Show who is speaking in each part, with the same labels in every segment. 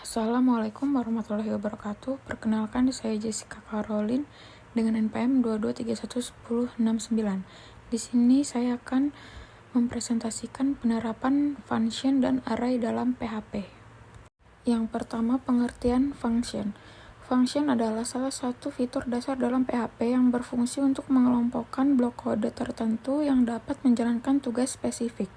Speaker 1: Assalamualaikum warahmatullahi wabarakatuh. Perkenalkan, saya Jessica Caroline dengan NPM 22311069. Di sini saya akan mempresentasikan penerapan function dan array dalam PHP. Yang pertama, pengertian function. Function adalah salah satu fitur dasar dalam PHP yang berfungsi untuk mengelompokkan blok kode tertentu yang dapat menjalankan tugas spesifik.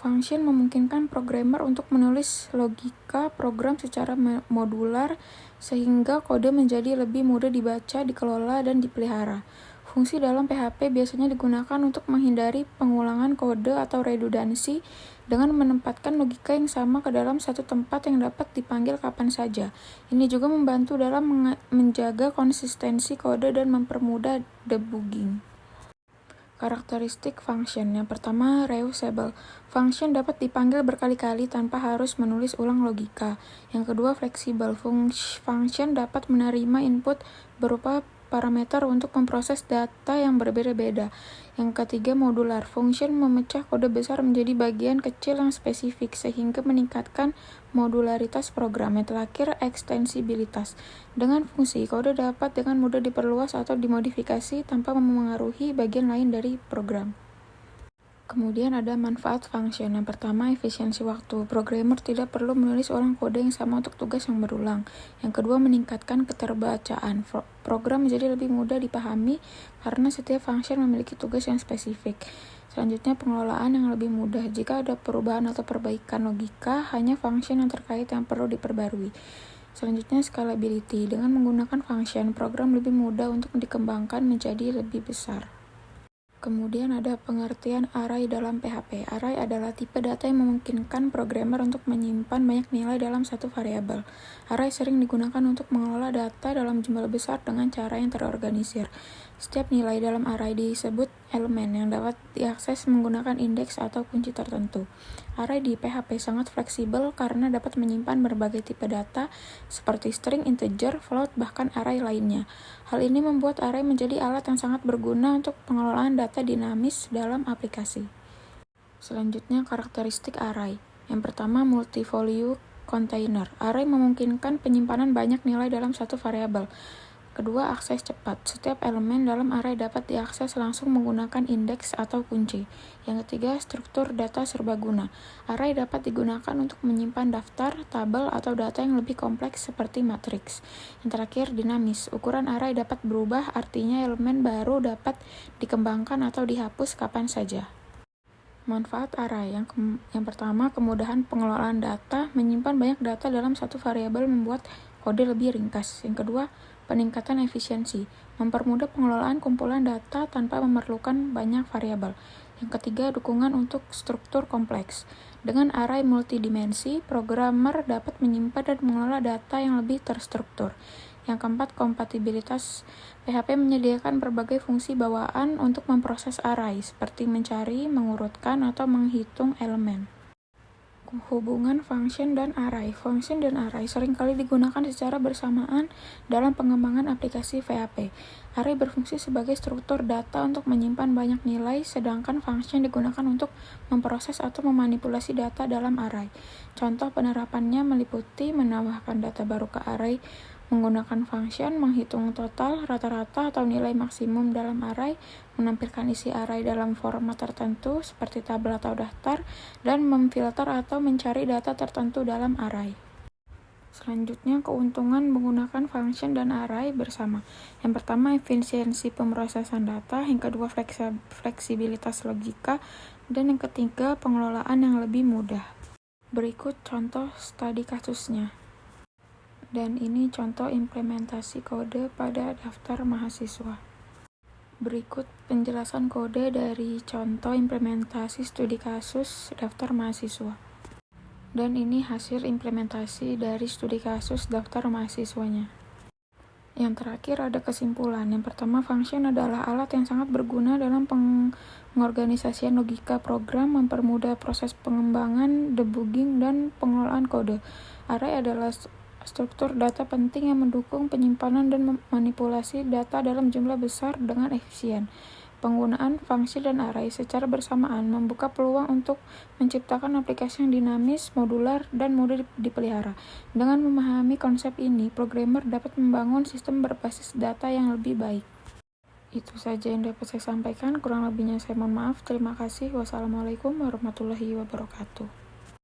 Speaker 1: Function memungkinkan programmer untuk menulis logika program secara modular sehingga kode menjadi lebih mudah dibaca, dikelola, dan dipelihara. Fungsi dalam PHP biasanya digunakan untuk menghindari pengulangan kode atau redundansi dengan menempatkan logika yang sama ke dalam satu tempat yang dapat dipanggil kapan saja. Ini juga membantu dalam menjaga konsistensi kode dan mempermudah debugging. Karakteristik function. Yang pertama, reusable. Function dapat dipanggil berkali-kali tanpa harus menulis ulang logika. Yang kedua, fleksibel. Function dapat menerima input berupa parameter untuk memproses data yang berbeda-beda. Yang ketiga, modular. Function memecah kode besar menjadi bagian kecil yang spesifik sehingga meningkatkan modularitas program. Yang terakhir, ekstensibilitas. Dengan fungsi, kode dapat dengan mudah diperluas atau dimodifikasi tanpa memengaruhi bagian lain dari program. Kemudian ada manfaat function. Yang pertama, efisiensi waktu. Programmer tidak perlu menulis ulang kode yang sama untuk tugas yang berulang. Yang kedua, meningkatkan keterbacaan. Program menjadi lebih mudah dipahami karena setiap function memiliki tugas yang spesifik. Selanjutnya, pengelolaan yang lebih mudah. Jika ada perubahan atau perbaikan logika, hanya function yang terkait yang perlu diperbarui. Selanjutnya, scalability. Dengan menggunakan function, program lebih mudah untuk dikembangkan menjadi lebih besar. Kemudian ada pengertian array dalam PHP. Array adalah tipe data yang memungkinkan programmer untuk menyimpan banyak nilai dalam satu variabel. Array sering digunakan untuk mengelola data dalam jumlah besar dengan cara yang terorganisir. Setiap nilai dalam array disebut elemen yang dapat diakses menggunakan indeks atau kunci tertentu. Array di PHP sangat fleksibel karena dapat menyimpan berbagai tipe data seperti string, integer, float, bahkan array lainnya. Hal ini membuat array menjadi alat yang sangat berguna untuk pengelolaan data dinamis dalam aplikasi. Selanjutnya, karakteristik array. Yang pertama, multi-value container. Array memungkinkan penyimpanan banyak nilai dalam satu variabel. Kedua, akses cepat. Setiap elemen dalam array dapat diakses langsung menggunakan indeks atau kunci. Yang ketiga, struktur data serbaguna. Array dapat digunakan untuk menyimpan daftar, tabel, atau data yang lebih kompleks seperti matriks. Yang terakhir, dinamis. Ukuran array dapat berubah, artinya elemen baru dapat dikembangkan atau dihapus kapan saja. Manfaat array. Yang pertama, kemudahan pengelolaan data. Menyimpan banyak data dalam satu variabel membuat kode lebih ringkas. Yang kedua, peningkatan efisiensi, mempermudah pengelolaan kumpulan data tanpa memerlukan banyak variabel. Yang ketiga, dukungan untuk struktur kompleks. Dengan array multidimensi, programmer dapat menyimpan dan mengelola data yang lebih terstruktur. Yang keempat, kompatibilitas. PHP menyediakan berbagai fungsi bawaan untuk memproses array, seperti mencari, mengurutkan, atau menghitung elemen. Hubungan function dan array. Function dan array seringkali digunakan secara bersamaan dalam pengembangan aplikasi PHP. Array berfungsi sebagai struktur data untuk menyimpan banyak nilai, sedangkan function digunakan untuk memproses atau memanipulasi data dalam array. Contoh penerapannya meliputi menambahkan data baru ke array menggunakan function, menghitung total, rata-rata, atau nilai maksimum dalam array, menampilkan isi array dalam format tertentu seperti tabel atau daftar, dan memfilter atau mencari data tertentu dalam array. Selanjutnya, keuntungan menggunakan function dan array bersama. Yang pertama, efisiensi pemrosesan data. Yang kedua, fleksibilitas logika. Dan yang ketiga, pengelolaan yang lebih mudah. Berikut contoh studi kasusnya. Dan ini contoh implementasi kode pada daftar mahasiswa. Berikut penjelasan kode dari contoh implementasi studi kasus daftar mahasiswa. Dan ini hasil implementasi dari studi kasus daftar mahasiswanya. Yang terakhir ada kesimpulan. Yang pertama, function adalah alat yang sangat berguna dalam pengorganisasian logika program, mempermudah proses pengembangan, debugging, dan pengelolaan kode. Array adalah struktur data penting yang mendukung penyimpanan dan manipulasi data dalam jumlah besar dengan efisien. Penggunaan function dan array secara bersamaan membuka peluang untuk menciptakan aplikasi yang dinamis, modular, dan mudah dipelihara. Dengan memahami konsep ini, programmer dapat membangun sistem berbasis data yang lebih baik. Itu saja yang dapat saya sampaikan. Kurang lebihnya saya mohon maaf. Terima kasih. Wassalamualaikum warahmatullahi wabarakatuh.